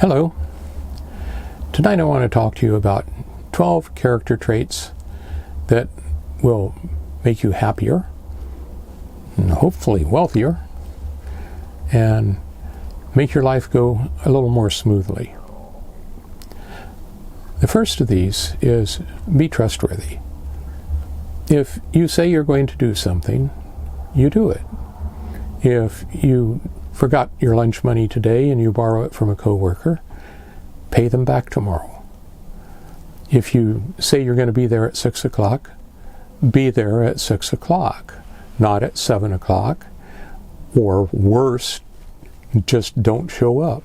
Hello. Tonight I want to talk to you about 12 character traits that will make you happier and hopefully wealthier and make your life go a little more smoothly. The first of these is be trustworthy. If you say you're going to do something, you do it. If you forgot your lunch money today and you borrow it from a coworker, pay them back tomorrow. If you say you're going to be there at 6 o'clock, be there at 6 o'clock, not at 7 o'clock, or worse, just don't show up.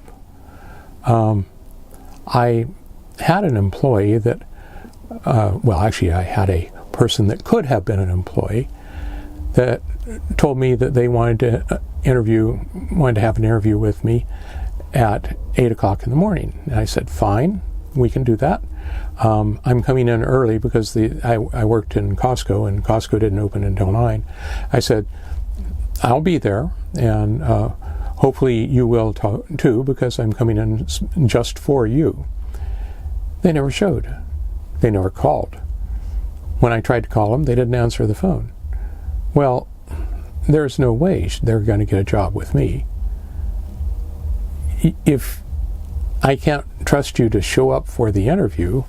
I had an employee that, I had a person that could have been an employee that told me that they wanted to have an interview with me at 8 o'clock in the morning. And I said, fine, we can do that. I'm coming in early because I worked in Costco and Costco didn't open until 9. I said, I'll be there and hopefully you will too because I'm coming in just for you. They never showed. They never called. When I tried to call them, they didn't answer the phone. Well, there's no way they're going to get a job with me. If I can't trust you to show up for the interview,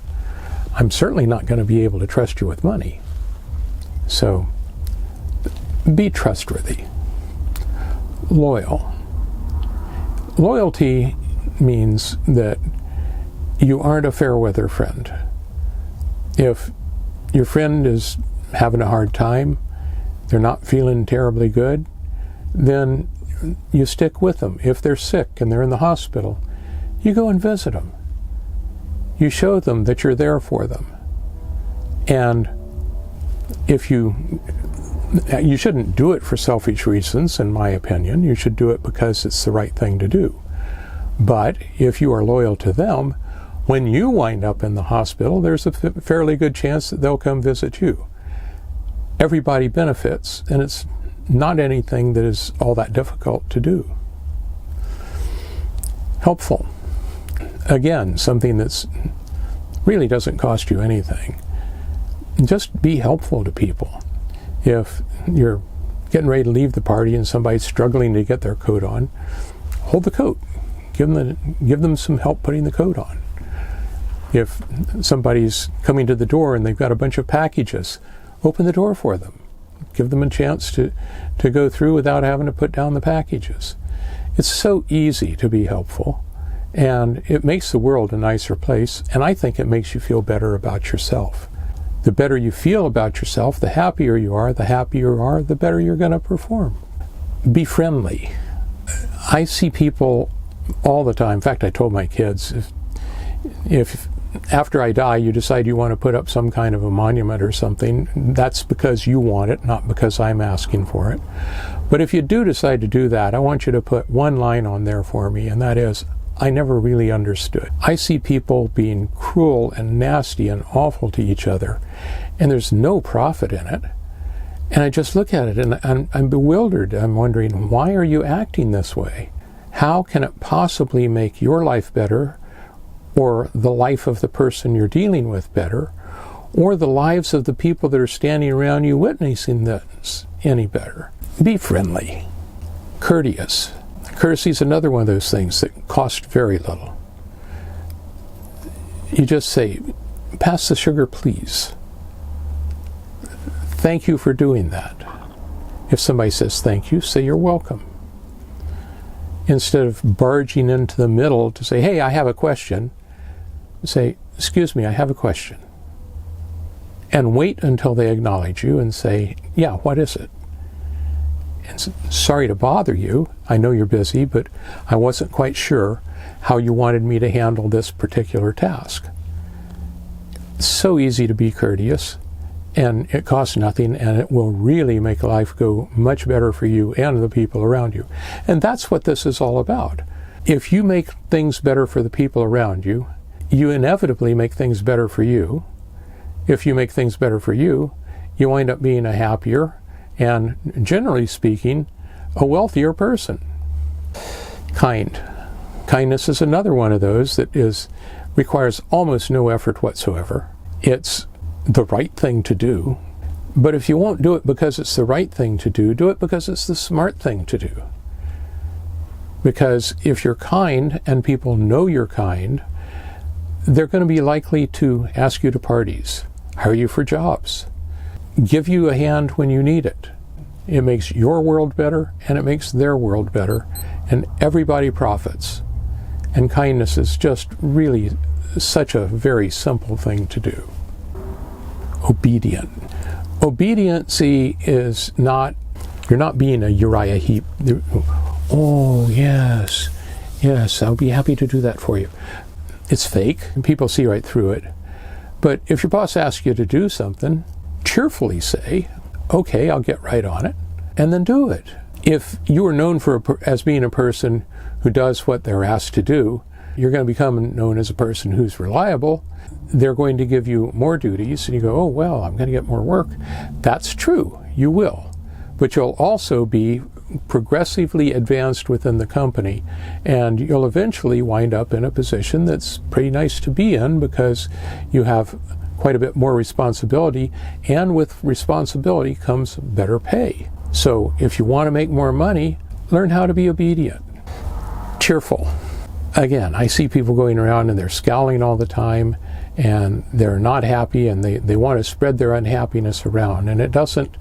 I'm certainly not going to be able to trust you with money. So, be trustworthy. Loyal. Loyalty means that you aren't a fair weather friend. If your friend is having a hard time, they're not feeling terribly good, then you stick with them. If they're sick and they're in the hospital, you go and visit them. You show them that you're there for them. And if you shouldn't do it for selfish reasons, in my opinion. You should do it because it's the right thing to do. But if you are loyal to them, when you wind up in the hospital, there's a fairly good chance that they'll come visit you. Everybody benefits, and it's not anything that is all that difficult to do. Helpful. Again, something that's really doesn't cost you anything. Just be helpful to people. If you're getting ready to leave the party and somebody's struggling to get their coat on, hold the coat. Give them some help putting the coat on. If somebody's coming to the door and they've got a bunch of packages, open the door for them. Give them a chance to go through without having to put down the packages. It's so easy to be helpful, and it makes the world a nicer place, and I think it makes you feel better about yourself. The better you feel about yourself, the happier you are, the better you're going to perform. Be friendly. I see people all the time. In fact, I told my kids, if after I die, you decide you want to put up some kind of a monument or something, that's because you want it, not because I'm asking for it. But if you do decide to do that, I want you to put one line on there for me, and that is, I never really understood. I see people being cruel and nasty and awful to each other, and there's no profit in it. And I just look at it, and I'm bewildered. I'm wondering, why are you acting this way? How can it possibly make your life better, or the life of the person you're dealing with better, or the lives of the people that are standing around you witnessing this any better? Be friendly, courteous. Courtesy is another one of those things that cost very little. You just say, pass the sugar, please. Thank you for doing that. If somebody says thank you, say you're welcome. Instead of barging into the middle to say, hey, I have a question, say, excuse me, I have a question. And wait until they acknowledge you and say, yeah, what is it? And sorry to bother you. I know you're busy, but I wasn't quite sure how you wanted me to handle this particular task. It's so easy to be courteous, and it costs nothing, and it will really make life go much better for you and the people around you. And that's what this is all about. If you make things better for the people around you, you inevitably make things better for you. If you make things better for you, you wind up being a happier and, generally speaking, a wealthier person. Kind. Kindness is another one of those that requires almost no effort whatsoever. It's the right thing to do. But if you won't do it because it's the right thing to do it because it's the smart thing to do. Because if you're kind and people know you're kind, they're going to be likely to ask you to parties, hire you for jobs, give you a hand when you need it. It makes your world better and it makes their world better, and everybody profits. And kindness is just really such a very simple thing to do. Obedient. Obediency is not, you're not being a Uriah Heep. Oh, yes, I'll be happy to do that for you. It's fake, and people see right through it. But if your boss asks you to do something, cheerfully say, okay, I'll get right on it, and then do it. If you are known as being a person who does what they're asked to do, you're going to become known as a person who's reliable. They're going to give you more duties, and you go, oh, well, I'm going to get more work. That's true, you will. But you'll also be progressively advanced within the company, and you'll eventually wind up in a position that's pretty nice to be in because you have quite a bit more responsibility, and with responsibility comes better pay. So if you want to make more money, learn how to be obedient. Cheerful. Again, I see people going around and they're scowling all the time and they're not happy, and they want to spread their unhappiness around, and it doesn't,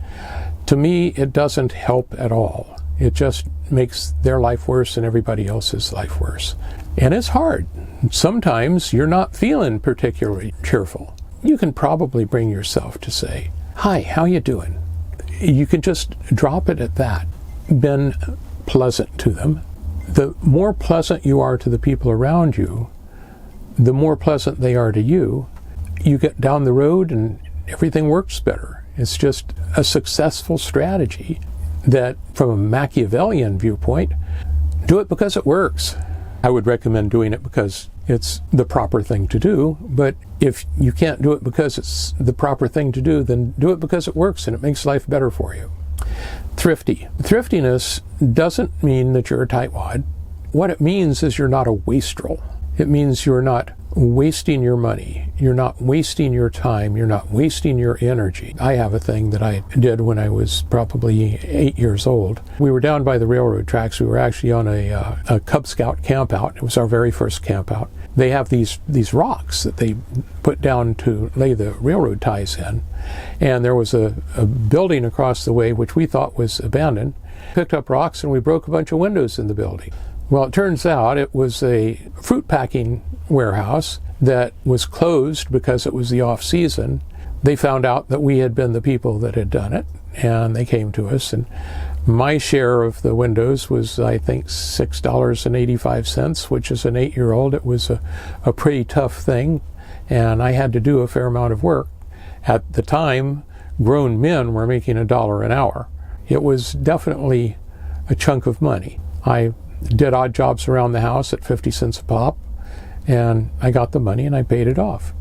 to me, it doesn't help at all. It just makes their life worse and everybody else's life worse. And it's hard. Sometimes you're not feeling particularly cheerful. You can probably bring yourself to say, hi, how you doing? You can just drop it at that. Been pleasant to them. The more pleasant you are to the people around you, the more pleasant they are to you. You get down the road and everything works better. It's just a successful strategy that, from a Machiavellian viewpoint, do it because it works. I would recommend doing it because it's the proper thing to do, but if you can't do it because it's the proper thing to do, then do it because it works and it makes life better for you. Thrifty. Thriftiness doesn't mean that you're a tightwad. What it means is you're not a wastrel. It means you're not wasting your money. You're not wasting your time. You're not wasting your energy. I have a thing that I did when I was probably 8 years old. We were down by the railroad tracks. We were actually on a Cub Scout camp out. It was our very first camp out. They have these rocks that they put down to lay the railroad ties in. And there was a building across the way which we thought was abandoned. Picked up rocks and we broke a bunch of windows in the building. Well, it turns out it was a fruit packing warehouse that was closed because it was the off season. They found out that we had been the people that had done it, and they came to us, and my share of the windows was, I think, $6.85, which as an 8-year-old, it was a pretty tough thing, and I had to do a fair amount of work. At the time, grown men were making $1 an hour. It was definitely a chunk of money. I did odd jobs around the house at 50 cents a pop, and I got the money and I paid it off.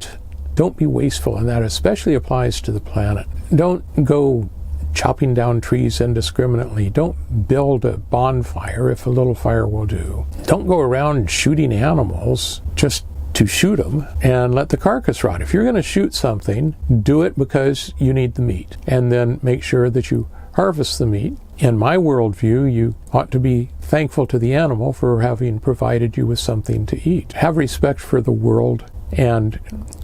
Don't be wasteful, and that especially applies to the planet. Don't go chopping down trees indiscriminately. Don't build a bonfire if a little fire will do. Don't go around shooting animals just to shoot them and let the carcass rot. If you're going to shoot something, do it because you need the meat, and then make sure that you harvest the meat. In my worldview, you ought to be thankful to the animal for having provided you with something to eat. Have respect for the world and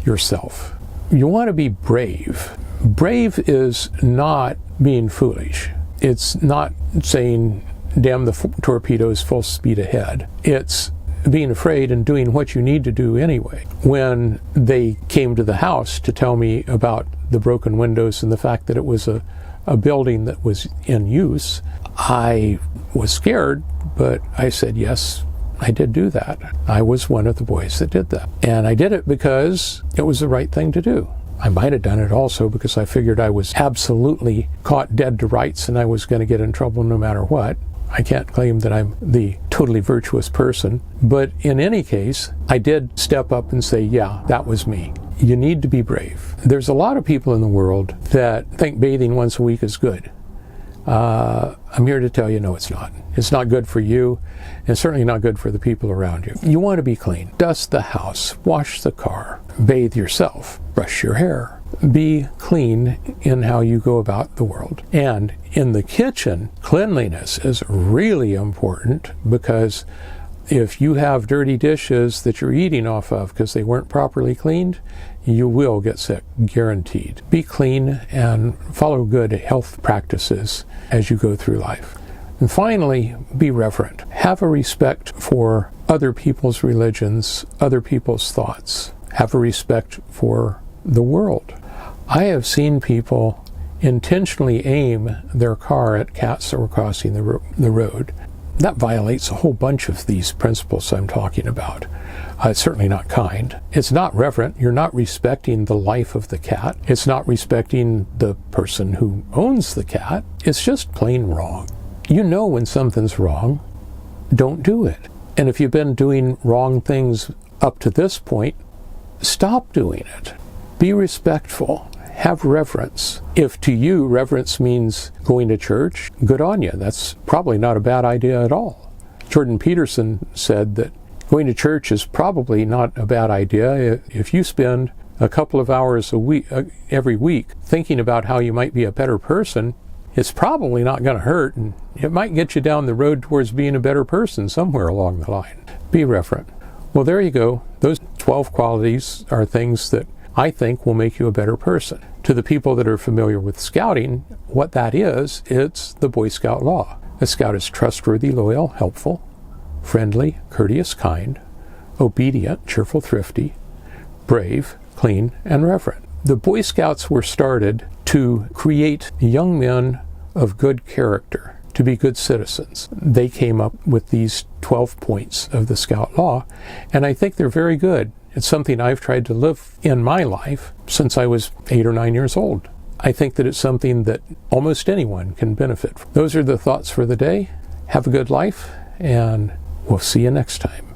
yourself. You want to be brave. Brave is not being foolish. It's not saying, damn the torpedoes, full speed ahead. It's being afraid and doing what you need to do anyway. When they came to the house to tell me about the broken windows and the fact that it was a building that was in use, I was scared, but I said, yes, I did do that. I was one of the boys that did that. And I did it because it was the right thing to do. I might have done it also because I figured I was absolutely caught dead to rights and I was going to get in trouble no matter what. I can't claim that I'm the totally virtuous person, but in any case, I did step up and say, yeah, that was me. You need to be brave. There's a lot of people in the world that think bathing once a week is good. I'm here to tell you, no, it's not. It's not good for you, and certainly not good for the people around you. You want to be clean. Dust the house, wash the car, bathe yourself, brush your hair. Be clean in how you go about the world. And in the kitchen, cleanliness is really important, because if you have dirty dishes that you're eating off of because they weren't properly cleaned, you will get sick, guaranteed. Be clean and follow good health practices as you go through life. And finally, be reverent. Have a respect for other people's religions, other people's thoughts. Have a respect for the world. I have seen people intentionally aim their car at cats that were crossing the road. That violates a whole bunch of these principles I'm talking about. It's certainly not kind. It's not reverent. You're not respecting the life of the cat. It's not respecting the person who owns the cat. It's just plain wrong. You know when something's wrong, don't do it. And if you've been doing wrong things up to this point, stop doing it. Be respectful. Have reverence. If to you reverence means going to church, good on you. That's probably not a bad idea at all. Jordan Peterson said that going to church is probably not a bad idea if you spend a couple of hours a week, every week, thinking about how you might be a better person. It's probably not going to hurt, and it might get you down the road towards being a better person somewhere along the line. Be reverent. Well, there you go. Those 12 qualities are things that I think will make you a better person. To the people that are familiar with scouting, what that is, it's the Boy Scout law. A scout is trustworthy, loyal, helpful, friendly, courteous, kind, obedient, cheerful, thrifty, brave, clean, and reverent. The Boy Scouts were started to create young men of good character, to be good citizens. They came up with these 12 points of the Scout law, and I think they're very good. It's something I've tried to live in my life since I was 8 or 9 years old. I think that it's something that almost anyone can benefit from. Those are the thoughts for the day. Have a good life, and we'll see you next time.